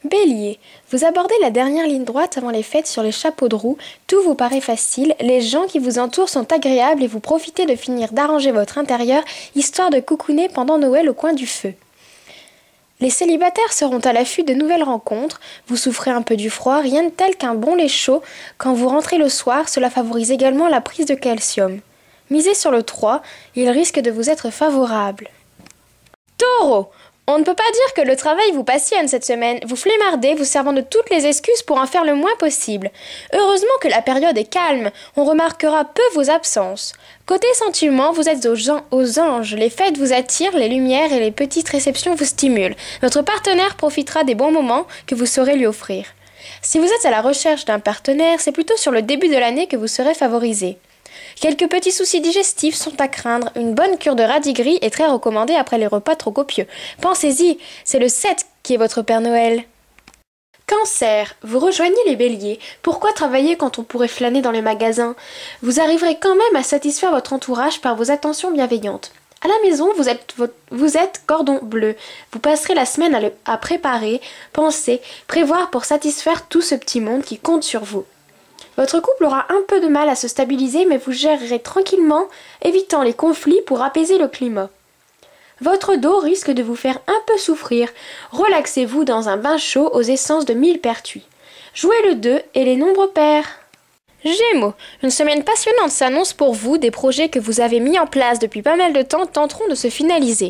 Bélier, vous abordez la dernière ligne droite avant les fêtes sur les chapeaux de roue, tout vous paraît facile, les gens qui vous entourent sont agréables et vous profitez de finir d'arranger votre intérieur, histoire de coucouner pendant Noël au coin du feu. Les célibataires seront à l'affût de nouvelles rencontres, vous souffrez un peu du froid, rien de tel qu'un bon lait chaud. Quand vous rentrez le soir, cela favorise également la prise de calcium. Misez sur le 3, il risque de vous être favorable. Taureau, on ne peut pas dire que le travail vous passionne cette semaine, vous flémardez, vous servant de toutes les excuses pour en faire le moins possible. Heureusement que la période est calme, on remarquera peu vos absences. Côté sentiments, vous êtes aux anges, les fêtes vous attirent, les lumières et les petites réceptions vous stimulent. Votre partenaire profitera des bons moments que vous saurez lui offrir. Si vous êtes à la recherche d'un partenaire, c'est plutôt sur le début de l'année que vous serez favorisé. Quelques petits soucis digestifs sont à craindre. Une bonne cure de radis gris est très recommandée après les repas trop copieux. Pensez-y, c'est le 7 qui est votre Père Noël. Cancer, vous rejoignez les béliers. Pourquoi travailler quand on pourrait flâner dans les magasins? Vous arriverez quand même à satisfaire votre entourage par vos attentions bienveillantes. À la maison, vous êtes cordon bleu. Vous passerez la semaine à préparer, penser, prévoir pour satisfaire tout ce petit monde qui compte sur vous. Votre couple aura un peu de mal à se stabiliser, mais vous gérerez tranquillement, évitant les conflits pour apaiser le climat. Votre dos risque de vous faire un peu souffrir. Relaxez-vous dans un bain chaud aux essences de millepertuis. Jouez le 2 et les nombres pairs. Gémeaux, une semaine passionnante s'annonce pour vous, des projets que vous avez mis en place depuis pas mal de temps tenteront de se finaliser.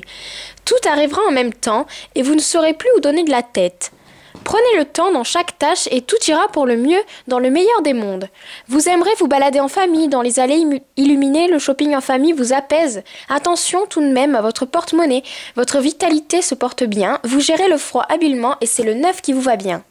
Tout arrivera en même temps et vous ne saurez plus où donner de la tête. Prenez le temps dans chaque tâche et tout ira pour le mieux dans le meilleur des mondes. Vous aimerez vous balader en famille, dans les allées illuminées, le shopping en famille vous apaise. Attention tout de même à votre porte-monnaie, votre vitalité se porte bien, vous gérez le froid habilement et c'est le 9 qui vous va bien.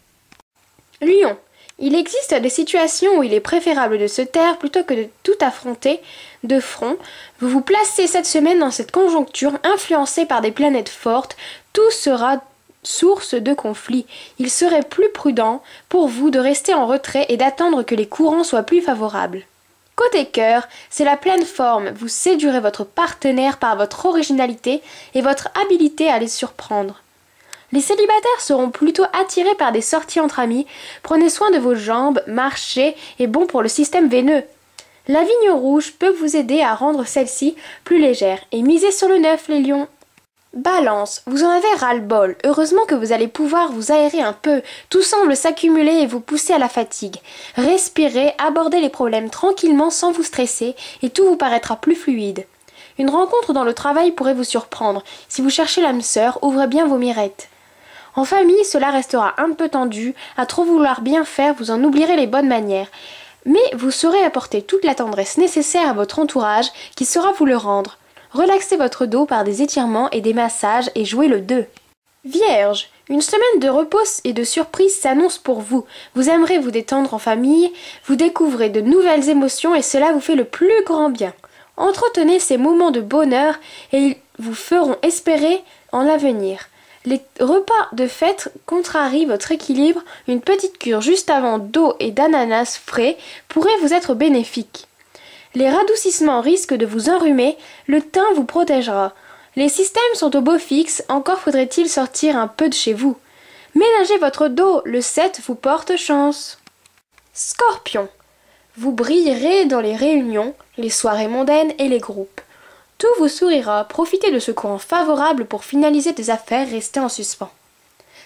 Lion, il existe des situations où il est préférable de se taire plutôt que de tout affronter de front. Vous vous placez cette semaine dans cette conjoncture influencée par des planètes fortes, tout sera source de conflits. Il serait plus prudent pour vous de rester en retrait et d'attendre que les courants soient plus favorables. Côté cœur, c'est la pleine forme. Vous séduirez votre partenaire par votre originalité et votre habilité à les surprendre. Les célibataires seront plutôt attirés par des sorties entre amis. Prenez soin de vos jambes, marcher est bon pour le système veineux. La vigne rouge peut vous aider à rendre celle-ci plus légère et misez sur le 9 les lions. Balance, vous en avez ras-le-bol. Heureusement que vous allez pouvoir vous aérer un peu. Tout semble s'accumuler et vous pousser à la fatigue. Respirez, abordez les problèmes tranquillement sans vous stresser et tout vous paraîtra plus fluide. Une rencontre dans le travail pourrait vous surprendre. Si vous cherchez l'âme sœur, ouvrez bien vos mirettes. En famille, cela restera un peu tendu. À trop vouloir bien faire, vous en oublierez les bonnes manières. Mais vous saurez apporter toute la tendresse nécessaire à votre entourage qui saura vous le rendre. Relaxez votre dos par des étirements et des massages et jouez le 2. Vierge, une semaine de repos et de surprise s'annonce pour vous. Vous aimerez vous détendre en famille, vous découvrez de nouvelles émotions et cela vous fait le plus grand bien. Entretenez ces moments de bonheur et ils vous feront espérer en l'avenir. Les repas de fête contrarient votre équilibre, une petite cure juste avant d'eau et d'ananas frais pourrait vous être bénéfique. Les radoucissements risquent de vous enrhumer, le thym vous protégera. Les systèmes sont au beau fixe, encore faudrait-il sortir un peu de chez vous. Ménagez votre dos, le 7 vous porte chance. Scorpion, vous brillerez dans les réunions, les soirées mondaines et les groupes. Tout vous sourira, profitez de ce courant favorable pour finaliser des affaires restées en suspens.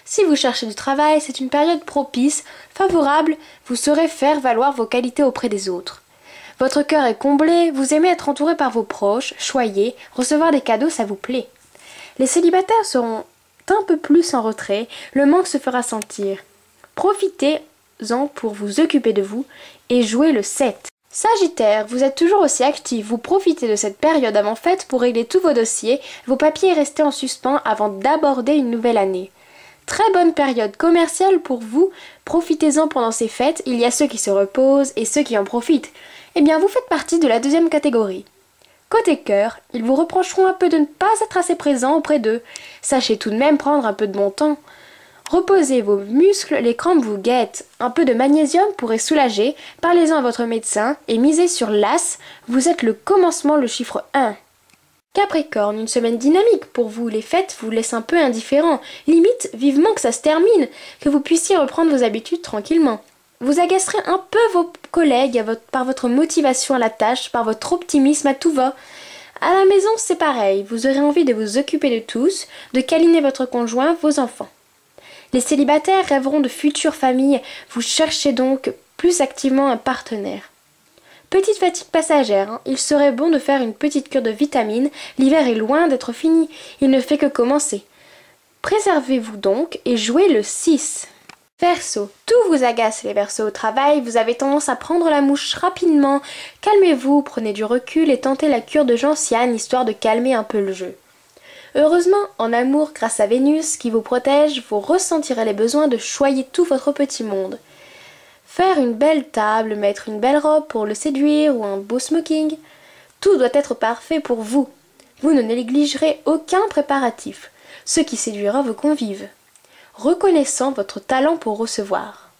Si vous cherchez du travail, c'est une période propice, favorable, vous saurez faire valoir vos qualités auprès des autres. Votre cœur est comblé, vous aimez être entouré par vos proches, choyés, recevoir des cadeaux, ça vous plaît. Les célibataires seront un peu plus en retrait, le manque se fera sentir. Profitez-en pour vous occuper de vous et jouez le 7. Sagittaire, vous êtes toujours aussi actif, vous profitez de cette période avant fête pour régler tous vos dossiers, vos papiers restés en suspens avant d'aborder une nouvelle année. Très bonne période commerciale pour vous, profitez-en pendant ces fêtes, il y a ceux qui se reposent et ceux qui en profitent. Eh bien, vous faites partie de la deuxième catégorie. Côté cœur, ils vous reprocheront un peu de ne pas être assez présent auprès d'eux. Sachez tout de même prendre un peu de bon temps. Reposez vos muscles, les crampes vous guettent. Un peu de magnésium pourrait soulager. Parlez-en à votre médecin et misez sur l'as. Vous êtes le commencement, le chiffre 1. Capricorne, une semaine dynamique pour vous. Les fêtes vous laissent un peu indifférent. Limite, vivement que ça se termine, que vous puissiez reprendre vos habitudes tranquillement. Vous agacerez un peu vos collègues par votre motivation à la tâche, par votre optimisme à tout va. À la maison, c'est pareil. Vous aurez envie de vous occuper de tous, de câliner votre conjoint, vos enfants. Les célibataires rêveront de futures familles. Vous cherchez donc plus activement un partenaire. Petite fatigue passagère, hein. Il serait bon de faire une petite cure de vitamines. L'hiver est loin d'être fini. Il ne fait que commencer. Préservez-vous donc et jouez le 6. Verseau, tout vous agace les Verseaux au travail, vous avez tendance à prendre la mouche rapidement. Calmez-vous, prenez du recul et tentez la cure de gentiane histoire de calmer un peu le jeu. Heureusement, en amour, grâce à Vénus qui vous protège, vous ressentirez les besoins de choyer tout votre petit monde. Faire une belle table, mettre une belle robe pour le séduire ou un beau smoking, tout doit être parfait pour vous. Vous ne négligerez aucun préparatif, ce qui séduira vos convives, reconnaissant votre talent pour recevoir.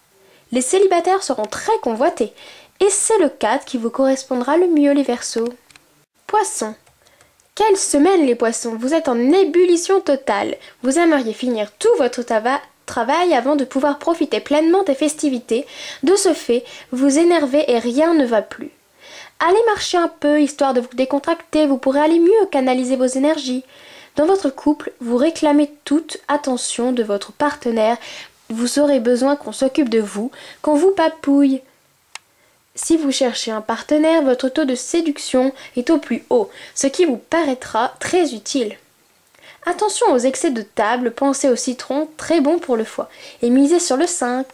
Les célibataires seront très convoités, et c'est le 4 qui vous correspondra le mieux les Verseaux. Poissons. Quelle semaine les Poissons, vous êtes en ébullition totale. Vous aimeriez finir tout votre travail avant de pouvoir profiter pleinement des festivités. De ce fait, vous énervez et rien ne va plus. Allez marcher un peu, histoire de vous décontracter, vous pourrez aller mieux canaliser vos énergies. Dans votre couple, vous réclamez toute attention de votre partenaire. Vous aurez besoin qu'on s'occupe de vous, qu'on vous papouille. Si vous cherchez un partenaire, votre taux de séduction est au plus haut, ce qui vous paraîtra très utile. Attention aux excès de table, pensez au citron, très bon pour le foie, et misez sur le 5.